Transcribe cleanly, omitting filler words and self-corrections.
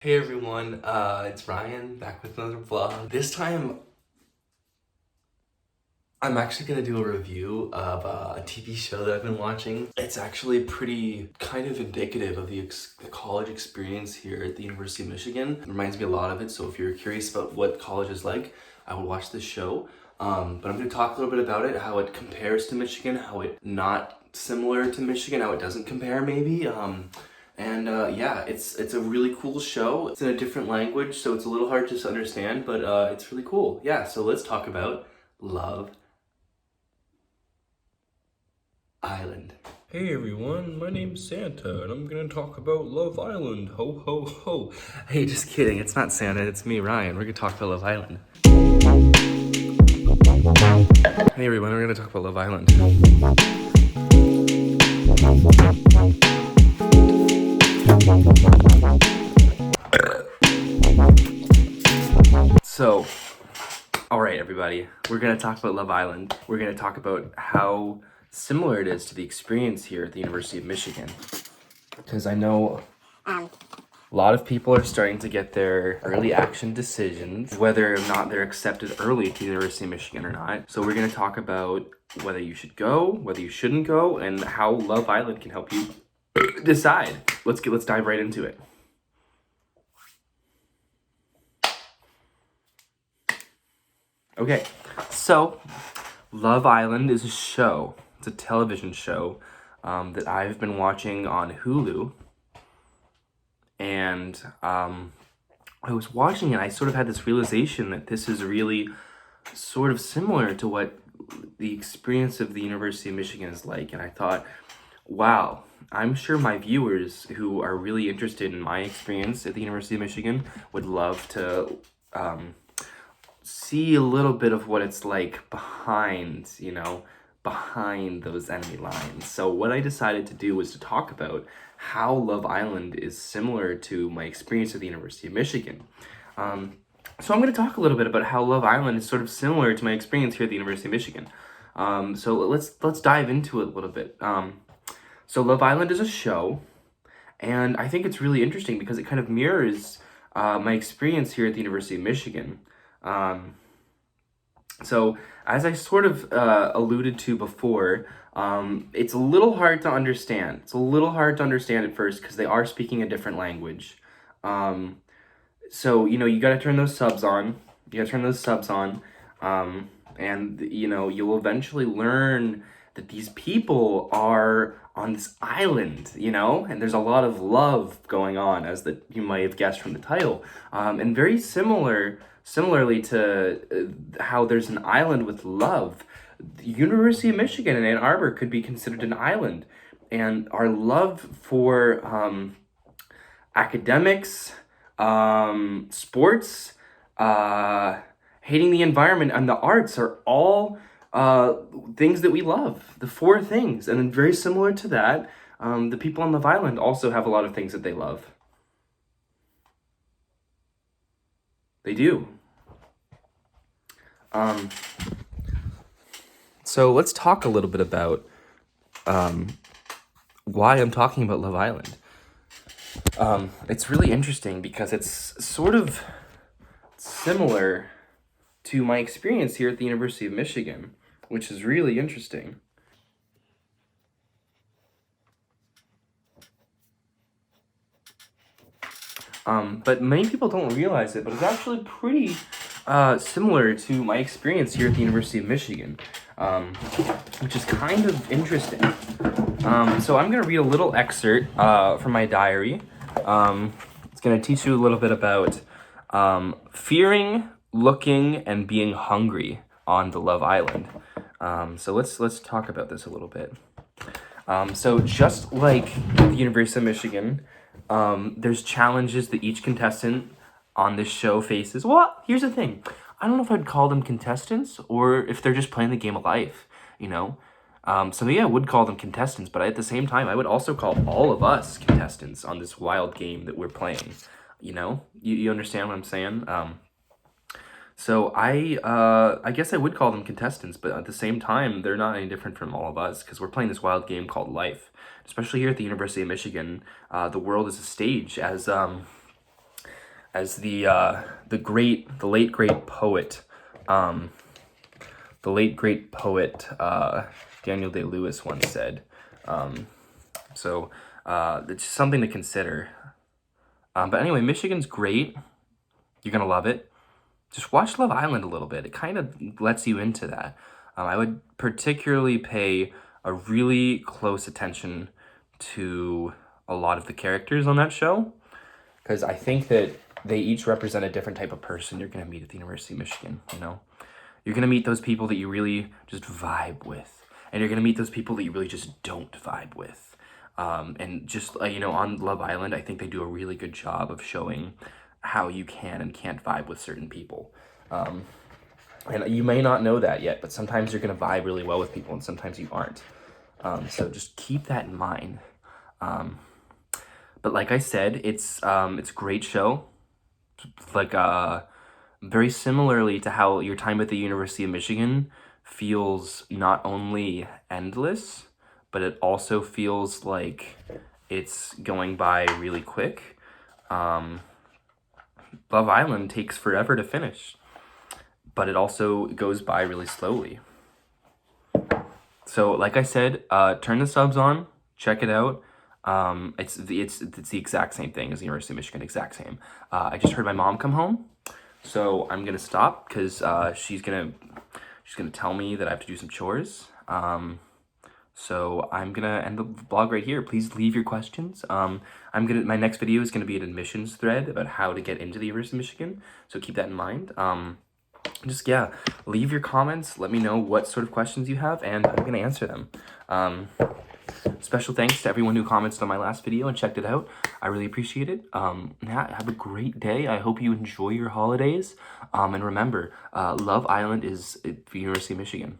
Hey everyone, it's Ryan back with another vlog. This time, I'm actually gonna do a review of a TV show that I've been watching. It's actually pretty kind of indicative of the college experience here at the University of Michigan. It reminds me a lot of it, so if you're curious about what college is like, I would watch this show. But I'm gonna talk a little bit about it, how it compares to Michigan, how it not similar to Michigan, how it doesn't compare maybe. Yeah, it's a really cool show. It's in a different language, so it's a little hard to understand, but it's really cool. Yeah, so let's talk about Love Island. Hey everyone, my name's Santa, and I'm gonna talk about Love Island. Ho ho ho. Hey, just kidding. It's not Santa, it's me, Ryan. We're gonna talk about Love Island. Hey everyone, we're gonna talk about Love Island. So, alright everybody, we're gonna talk about Love Island. We're gonna talk about how similar it is to the experience here at the University of Michigan. Because I know a lot of people are starting to get their early action decisions, whether or not they're accepted early to the University of Michigan or not. So we're gonna talk about whether you should go, whether you shouldn't go, and how Love Island can help you decide. Let's dive right into it. Okay, so Love Island is a show. It's a television show that I've been watching on Hulu. And I was watching it, I sort of had this realization that this is really sort of similar to what the experience of the University of Michigan is like. And I thought, wow, I'm sure my viewers who are really interested in my experience at the University of Michigan would love to see a little bit of what it's like behind, behind those enemy lines. So what I decided to do was to talk about how Love Island is similar to my experience at the University of Michigan. So I'm going to talk a little bit about how Love Island is sort of similar to my experience here at the University of Michigan. So let's dive into it a little bit. So Love Island is a show, and I think it's really interesting because it kind of mirrors my experience here at the University of Michigan. So as I sort of alluded to before, it's a little hard to understand. It's a little hard to understand at first because they are speaking a different language. So, you got to turn those subs on. And, you'll eventually learn that these people are on this island, and there's a lot of love going on, as that you might have guessed from the title. And very similarly to how there's an island with love, the University of Michigan in Ann Arbor could be considered an island. And our love for academics, sports, hating the environment, and the arts are all things that we love. The four things. And then very similar to that, the people on Love Island also have a lot of things that they love. They do. So let's talk a little bit about why I'm talking about Love Island. It's really interesting because it's sort of similar to my experience here at the University of Michigan, which is really interesting. But many people don't realize it, but it's actually pretty similar to my experience here at the University of Michigan, which is kind of interesting. So I'm going to read a little excerpt from my diary. It's going to teach you a little bit about fearing, looking, and being hungry on the Love Island. So let's talk about this a little bit. So just like the University of Michigan, there's challenges that each contestant on this show faces. Well, here's the thing. I don't know if I'd call them contestants or if they're just playing the game of life, So yeah, I would call them contestants, but at the same time, I would also call all of us contestants on this wild game that we're playing. You understand what I'm saying? So I guess I would call them contestants, but at the same time, they're not any different from all of us because we're playing this wild game called life. Especially here at the University of Michigan, the world is a stage, as as the late great poet, Daniel Day-Lewis once said. So it's something to consider. But anyway, Michigan's great. You're gonna love it. Just watch Love Island a little bit. It kind of lets you into that. I would particularly pay a really close attention to a lot of the characters on that show, because I think that they each represent a different type of person you're going to meet at the University of Michigan, you know? You're going to meet those people that you really just vibe with, and you're going to meet those people that you really just don't vibe with. And just, you know, on Love Island, I think they do a really good job of showing how you can and can't vibe with certain people. And you may not know that yet, but sometimes you're going to vibe really well with people, and sometimes you aren't. So just keep that in mind. But like I said, it's a great show. Like, very similarly to how your time at the University of Michigan feels not only endless, but it also feels like it's going by really quick. Love Island takes forever to finish, but it also goes by really slowly. So, like I said, turn the subs on, check it out. It's the exact same thing as the University of Michigan, exact same. I just heard my mom come home, so I'm gonna stop because she's gonna tell me that I have to do some chores. So I'm gonna end the vlog right here. Please leave your questions. My next video is gonna be an admissions thread about how to get into the University of Michigan. So keep that in mind. Yeah, leave your comments. Let me know what sort of questions you have, and I'm gonna answer them. Special thanks to everyone who commented on my last video and checked it out. I really appreciate it. Have a great day. I hope you enjoy your holidays. And remember, Love Island is at the University of Michigan.